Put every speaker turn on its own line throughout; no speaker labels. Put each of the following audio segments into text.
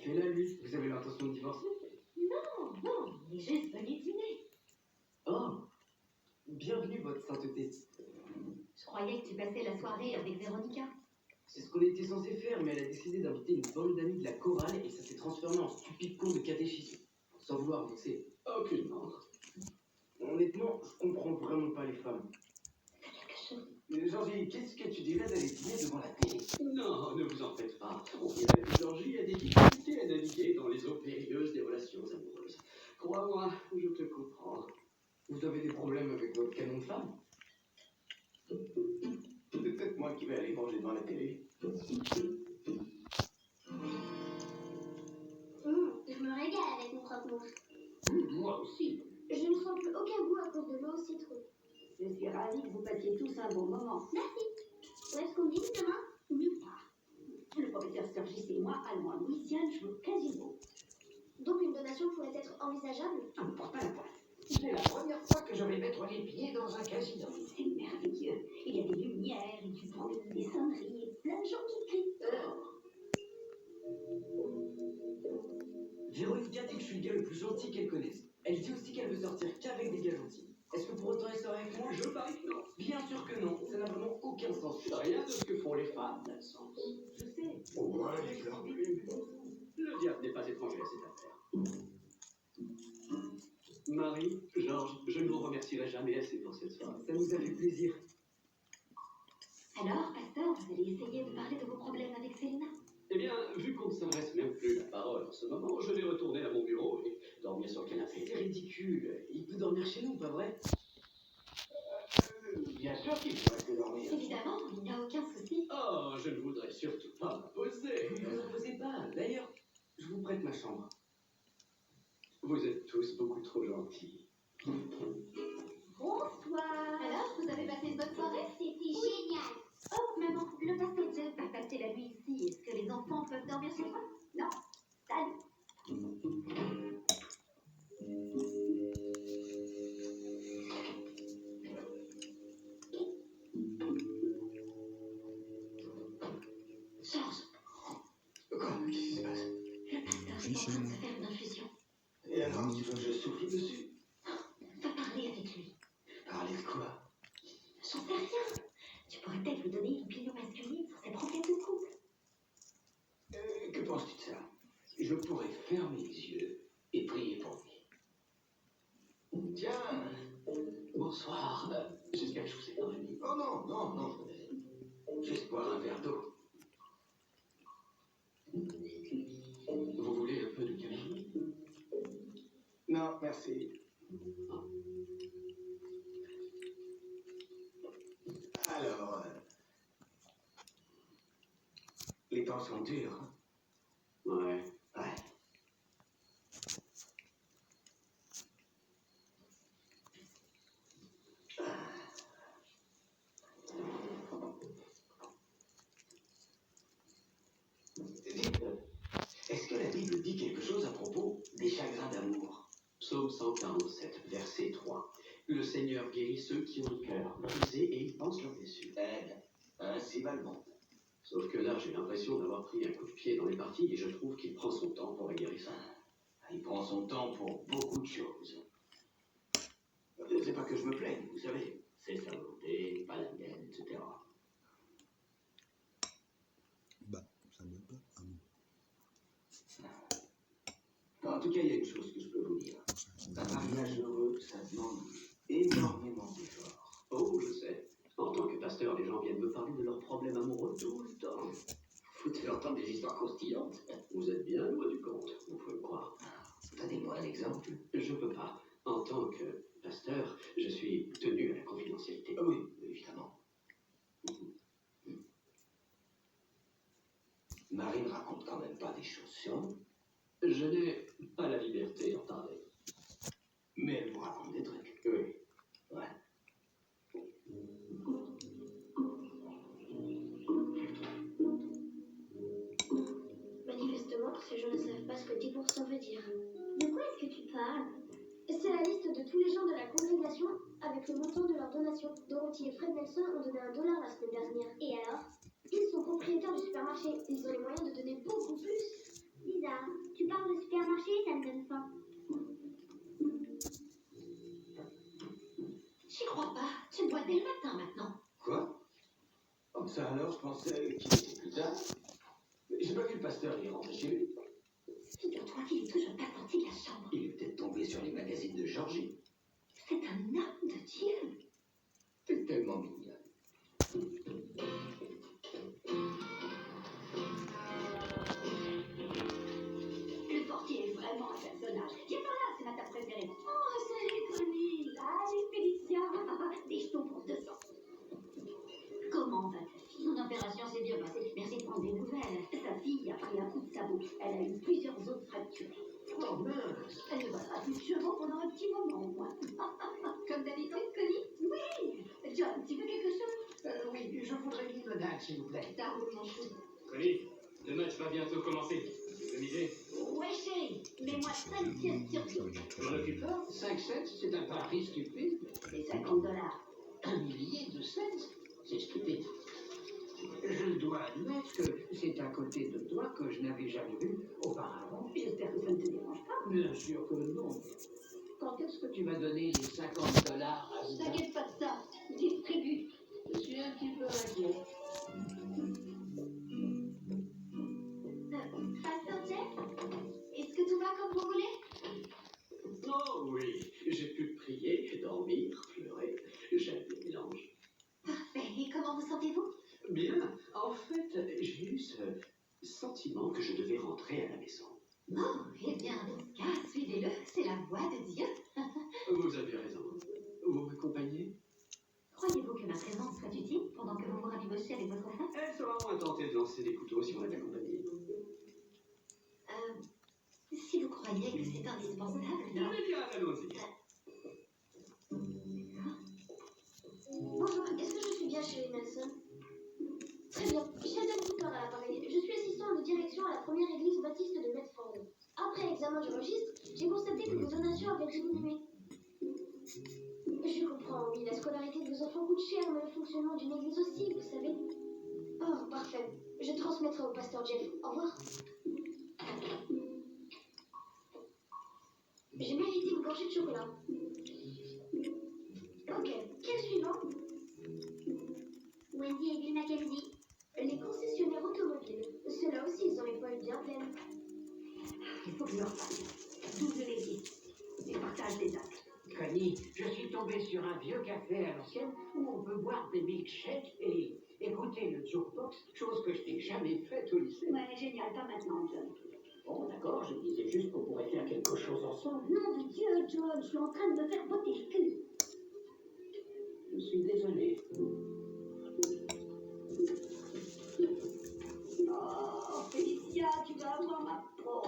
fais là, lui? Vous avez l'intention de divorcer?
Non, non, il est juste venu dîner.
Oh, bienvenue, votre sainteté.
Je croyais que tu passais la soirée avec Véronica.
C'est ce qu'on était censé faire, mais elle a décidé d'inviter une bande d'amis de la chorale et ça s'est transformé en stupide cours de catéchisme. Sans vouloir vexer. Aucunement. Honnêtement, je comprends vraiment pas les femmes.
C'est quelque chose.
Georgie, qu'est-ce que tu dirais d'aller dîner devant la télé?
Non, ne vous en faites pas. On dirait que Georgie a des difficultés à naviguer dans les eaux périlleuses des relations amoureuses. Crois-moi, je te comprends.
Vous avez des problèmes avec votre canon de femme?
C'est peut-être moi qui vais aller manger devant la télé.
Je me régale avec mon croque-mouche.
Moi aussi.
Je ne sens plus aucun goût à cause de l'eau au citron.
Je suis ravie que vous passiez tous un bon moment.
Merci. Où est-ce qu'on dîne demain?
Nulle part. Le professeur Sturgis et moi allons à Louisiane jouer au casino.
Donc une donation pourrait être envisageable?
On ne porte pas la pointe.
C'est la première fois que je vais mettre les pieds dans un casino.
C'est merveilleux. Il y a des lumières et du bruit, des sonneries et plein de gens qui crient.
Véronica dit que je suis le gars le plus gentil qu'elle connaisse. Elle dit aussi qu'elle veut sortir qu'avec des gars gentils. Est-ce que pour autant elle sort avec moi?
Je parie que non.
Bien sûr que non, ça n'a vraiment aucun sens.
Rien de ce que font les femmes n'a de sens.
Je sais.
Au moins, les fleurs bleues. Le diable n'est pas étranger à cette affaire. Marie, Georges, je ne vous remercierai jamais assez pour cette soirée.
Ça nous a fait plaisir.
Alors, pasteur, vous allez essayer de parler de vos problèmes avec Célina?
Eh bien, vu qu'on ne s'adresse même plus la parole en ce moment, je vais retourner à mon bureau et dormir sur le canapé.
C'est ridicule. Il peut dormir chez nous, pas vrai?
Bien sûr qu'il faut rester dormir.
Évidemment, il n'y a aucun souci.
Oh, je ne voudrais surtout pas m'imposer.
Ne vous opposez pas. D'ailleurs, je vous prête ma chambre.
Vous êtes tous beaucoup trop gentils.
Bonsoir.
Alors, vous avez passé une bonne soirée?
C'était génial.
Oh, maman, le pasteur Jeff va passer la nuit ici. Est-ce que les enfants peuvent dormir chez toi? Non. Salut. Georges,
Quoi? Qu'est-ce qui se passe?
le pasteur est en train de se faire une infusion.
Et alors, tu veux que je souffle dessus?
Va parler avec lui.
Parler de quoi?
J'en sais rien. Tu pourrais peut-être lui donner une opinion masculine sur ses problèmes de couple.
Que penses-tu de ça? Je pourrais fermer les yeux et prier pour lui. Tiens, bonsoir. J'espère que je vous ai pas réveillé. Oh non, non, non. Juste boire un verre d'eau. Vous voulez un peu de café? Non, merci. Alors, les temps sont durs. Hein? Ouais. Ouais. Dites, est-ce que la Bible dit quelque chose à propos des chagrins d'amour? Psaume 147, verset 3. Le Seigneur guérit ceux qui ont le cœur brisé et il pense leurs blessures. C'est mal bon. Sauf que là, j'ai l'impression d'avoir pris un coup de pied dans les parties et je trouve qu'il prend son temps pour la guérison. Il prend son temps pour beaucoup de choses. C'est pas que je me plaigne, vous savez. C'est sa volonté, pas la mienne, etc.
Bah, ça me pas. Ah bon.
En tout cas, il y a une chose que je peux vous dire. Un mariage heureux, ça demande énormément d'efforts. Oh, je sais. En tant que pasteur, les gens viennent me parler de leurs problèmes amoureux tout le temps. Vous devez entendre des histoires croustillantes. Vous êtes bien loin du compte, vous pouvez me croire. Donnez-moi un exemple. Je peux pas. En tant que pasteur, je suis tenu à la confidentialité. Ah oui, évidemment. Marie ne raconte quand même pas des choses sur nous. Je n'ai pas la liberté d'en parler. Mais elle vous raconte des trucs. Oui. Ouais.
Manifestement, ces gens ne savent pas ce que 10% veut dire. De quoi est-ce que tu parles? C'est la liste de tous les gens de la congrégation avec le montant de leur donation. Dorothy et Fred Nelson ont donné $1 la semaine dernière. Et alors? Ils sont propriétaires du supermarché. Ils ont les moyens de donner beaucoup plus. Bizarre.
bois dès le matin maintenant.
Quoi? Comme ça alors, je pensais qu'il était plus tard. J'ai pas vu le pasteur, il est rentré chez lui.
Figure-toi qu'il est toujours pas sorti de la chambre.
Il est peut-être tombé sur les magazines de Georgie.
C'est un homme de Dieu.
T'es tellement mignonne.
Le portier est vraiment un personnage. Viens par là, c'est ma table préférée. Oh, salut Connie. Salut Félicia. Des jetons pour 200. Comment va ta fille? Son opération s'est bien passée. Merci de prendre des nouvelles. Sa fille a pris un coup de sabot. Elle a eu plusieurs autres fractures.
Oh mince!
Elle ne battra plus de chevaux pendant un petit moment, au moins. Comme d'habitude, Connie? Oui. John, tu veux quelque chose?
Oui, je voudrais une limonade, s'il vous plaît.
Ça roule, mon chou.
Connie, le match va bientôt commencer. Tu veux miser?
Ouais, chérie. Mets-moi 5 pièces sur tout.
Je m'en occupe pas. 5 cents, c'est un pari stupide.
C'est $50.
1 millier de cents? C'est stupide. Je dois admettre que c'est un côté de toi que je n'avais jamais vu auparavant.
J'espère que ça ne te dérange pas.
Bien sûr que non. Quand est-ce que tu vas donner les $50 à ça?
T'inquiète pas de ça. Distribue.
Je suis un petit peu inquiet.
Pasteur Jeff, est-ce que tout va comme vous voulez?
Oh oui, j'ai pu prier, dormir, pleurer. J'aime le mélange.
Parfait. Et comment vous sentez-vous?
Bien, en fait, j'ai eu ce sentiment que je devais rentrer à la maison.
Oh, eh bien, dans ce cas, suivez-le. C'est la voix de Dieu.
Vous avez raison. Vous m'accompagnez?
Croyez-vous que ma présence soit utile pendant que vous vous rabibochez avec votre femme?
Elle sera moins tentée de lancer des couteaux si on est accompagné.
Si vous croyez que c'est indispensable, alors...
Eh bien, allons-y.
Bonjour, est-ce que je suis bien chez Nelson? Très bien, Sheldon Cooper à l'appareil. Je suis assistant de direction à la première église baptiste de Medford. Après examen du registre, j'ai constaté que vos donations avaient diminué. Je comprends, oui, la scolarité de vos enfants coûte cher, mais le fonctionnement d'une église aussi, vous savez. Oh, parfait. Je transmettrai au pasteur Jeff. Au revoir. J'ai mérité une gorgée de chocolat. Ok, quel suivant? Wendy et Bill Mackenzie. Les concessionnaires automobiles. Ceux-là aussi, ils ont les poches bien pleines.
Il faut que je leur parle. Double les listes. Et partage des actes.
Connie, je suis tombé sur un vieux café à l'ancienne où on peut boire des milkshakes et écouter le jukebox, chose que je n'ai jamais faite au lycée.
Ouais, génial. Pas maintenant, John.
Bon, d'accord, je me disais juste qu'on pourrait faire quelque chose ensemble.
Nom de Dieu, John, je suis en train de me faire botter le cul.
Je suis désolé.
Oh, Félicia, tu vas avoir ma peau.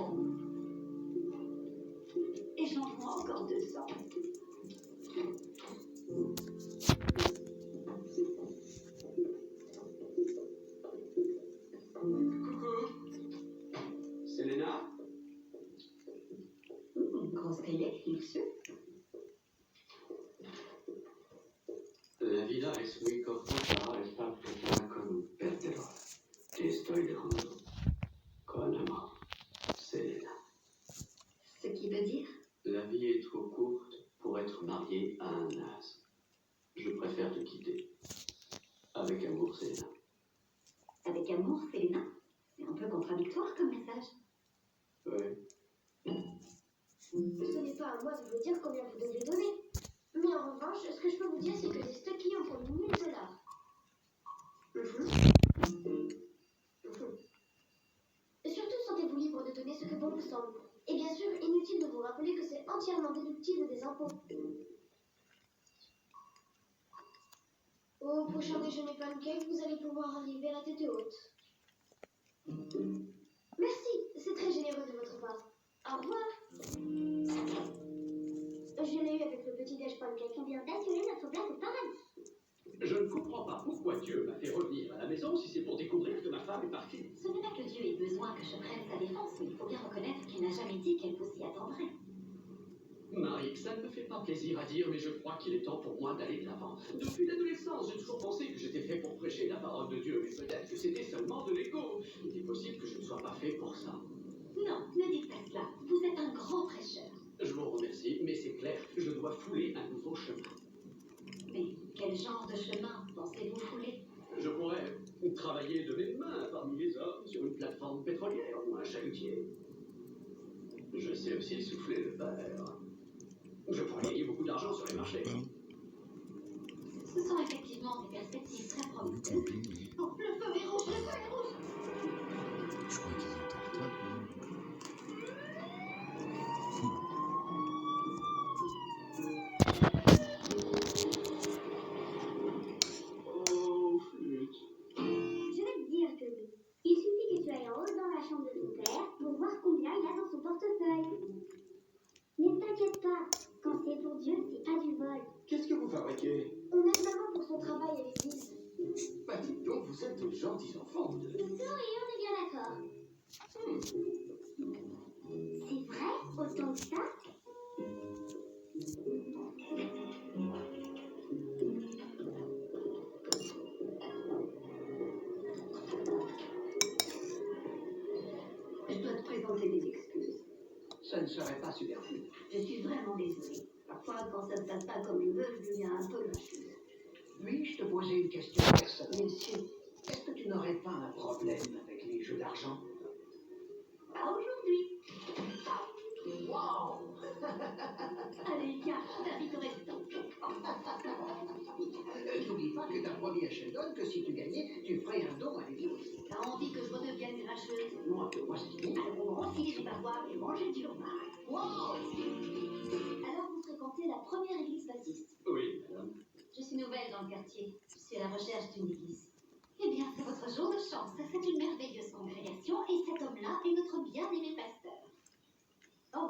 Échange-moi encore 200.
Coucou. C'est Léna?
Grosse cahier, monsieur.
La vida es muy corta para estar casada con un perdedor. Te estoy dejando con amor. Selena.
Ce qui veut dire?
La vie est trop courte pour être mariée à un naze. Je préfère te quitter. Avec amour, Selena.
Avec amour, Selena. C'est un peu contradictoire comme message.
Ouais.
Ce n'est pas à moi de vous dire combien vous devez donner. Mais en revanche, ce que je peux vous dire, c'est que des stockings ont pour $1000. Surtout, sentez-vous libre de donner ce que bon vous semble. Et bien sûr, inutile de vous rappeler que c'est entièrement déductible des impôts. Au prochain déjeuner pancake, vous allez pouvoir arriver la tête haute. Merci, c'est très généreux de votre part. Au revoir. Je l'ai eu avec le petit déj pancake.
On vient d'assurer notre place au paradis.
Je ne comprends pas pourquoi Dieu m'a fait revenir à la maison si c'est pour découvrir que ma femme est partie.
Ce n'est pas que Dieu ait besoin que je prenne sa défense, mais il faut bien reconnaître qu'il n'a jamais dit qu'elle vous y attendrait.
Marie, ça ne me fait pas plaisir à dire, mais je crois qu'il est temps pour moi d'aller de l'avant. Depuis l'adolescence, j'ai toujours pensé que j'étais fait pour prêcher la parole de Dieu, mais peut-être que c'était seulement de l'ego. Il est possible que je ne sois pas fait pour ça.
Non, ne dites pas cela. Vous êtes un grand prêcheur.
Je vous remercie, mais c'est clair, je dois fouler un nouveau chemin.
Mais Quel genre de chemin pensez-vous fouler?
Je pourrais travailler de mes mains parmi les hommes sur une plateforme pétrolière ou un chalutier. Je sais aussi souffler le verre. Je pourrais gagner beaucoup d'argent sur les marchés.
Ce sont effectivement des perspectives très
Le
prometteuses.
camping, oui.
Oh, le feu est rouge, le feu est rouge!
Je crois qu'ils étaient en retraite, non?
Oh, flûte.
Je vais te dire que oui. Il suffit que tu ailles en haut dans la chambre de ton père pour voir combien il a dans son portefeuille. Mais t'inquiète pas, quand c'est pour Dieu, c'est pas du vol.
Qu'est-ce que vous fabriquez?
On aide maman pour son travail à l'église.
Bah dites donc, vous êtes de gentils enfants, vous deux.
Oui, on est bien d'accord. C'est vrai? Autant que ça?
Je dois te présenter des excuses.
Ça ne serait pas superflu.
Je suis vraiment désolée. Parfois, quand ça ne se passe pas comme je veux, je deviens un peu lâcheuse.
Puis-je te poser une question personnelle?
Monsieur,
Est-ce que tu n'aurais pas un problème avec les jeux d'argent?
pas aujourd'hui.
Wow!
Allez, viens, je t'invite au resto.
N'oublie pas que t'as promis à Sheldon que si tu gagnais, tu ferais un don à l'église.
T'as envie que je redevienne grincheuse?
Non, moi c'est fini.
Alors on va enfiler les barboires et manger du homard.
Wow!
Alors vous fréquentez la première église baptiste.
Oui, madame.
Je suis nouvelle dans le quartier. Je suis à la recherche d'une église. Eh bien, c'est votre jour de chance. C'est une merveilleuse congrégation et cet homme-là est notre bien-aimé pasteur. Oh,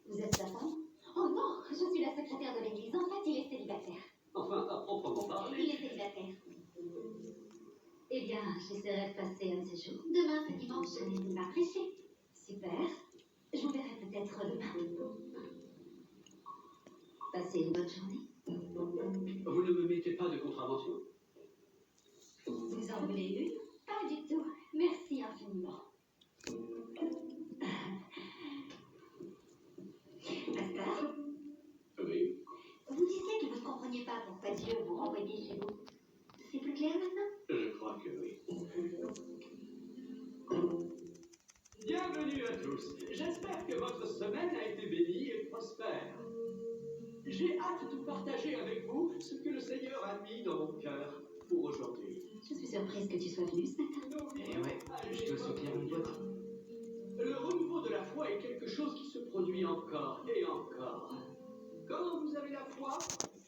vous êtes sa femme? Oh non, je suis la secrétaire de l'église. En fait, il est célibataire.
Enfin, à proprement
Il
parler.
est célibataire. Eh bien, j'essaierai de passer un de ces jours. Demain, c'est dimanche, je n'ai pas prêché. Super. Je vous verrai peut-être demain. Passez une bonne journée.
Vous ne me mettez pas de contravention?
Vous en voulez une? Pas du tout. Merci infiniment. Pasteur,
Oui.
vous disiez que vous ne compreniez pas pourquoi Dieu vous renvoyait chez vous. C'est plus clair maintenant?
Je crois que oui. Bienvenue à tous. J'espère que votre semaine a été bénie et prospère. J'ai hâte de partager avec vous ce que le Seigneur a mis dans mon cœur pour aujourd'hui.
Je suis surprise que tu sois venu ce matin.
Eh ouais, je dois soutenir mon pote.
Le renouveau de la foi est quelque chose qui se produit encore et encore. Quand vous avez la foi,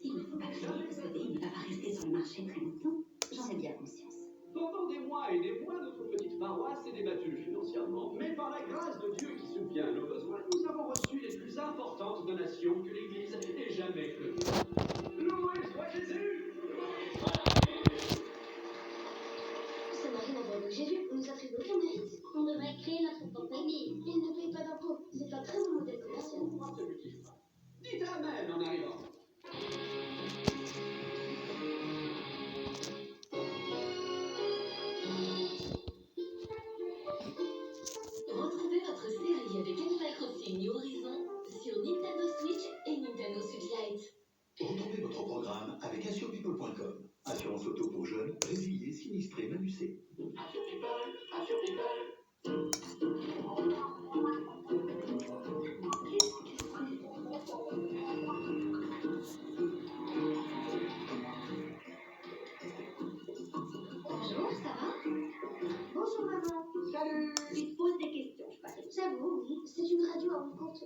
Il ne faut pas que je vous posséder, il ne va pas rester sur le marché très longtemps. J'en ai bien conscience.
pendant des mois et des mois, notre petite paroisse s'est débattue financièrement. Mais par la grâce de Dieu qui soutient nos besoins, nous avons reçu les plus importantes donations que l'Église ait jamais connues. Loué soit Jésus!
Ça n'a rien à voir avec Jésus, on nous attribue aucun mérite. On devrait créer notre propre église. Il ne paye pas d'impôts. C'est un très bon modèle commercial.
Moi, ça ne me kiffe pas. Dites Amen en arrivant.
Retrouvez votre série avec Animal Crossing New Horizons sur Nintendo Switch et Nintendo Switch Lite.
Retrouvez votre programme avec assurepeople.com. Assurance auto pour jeunes, résiliés, sinistrés, manusés.
Assure people, assure people.
Bonjour, ça va?
Bonjour maman.
Salut!
Tu te poses des questions, je parie.
J'avoue, oui, c'est une radio à mon compte.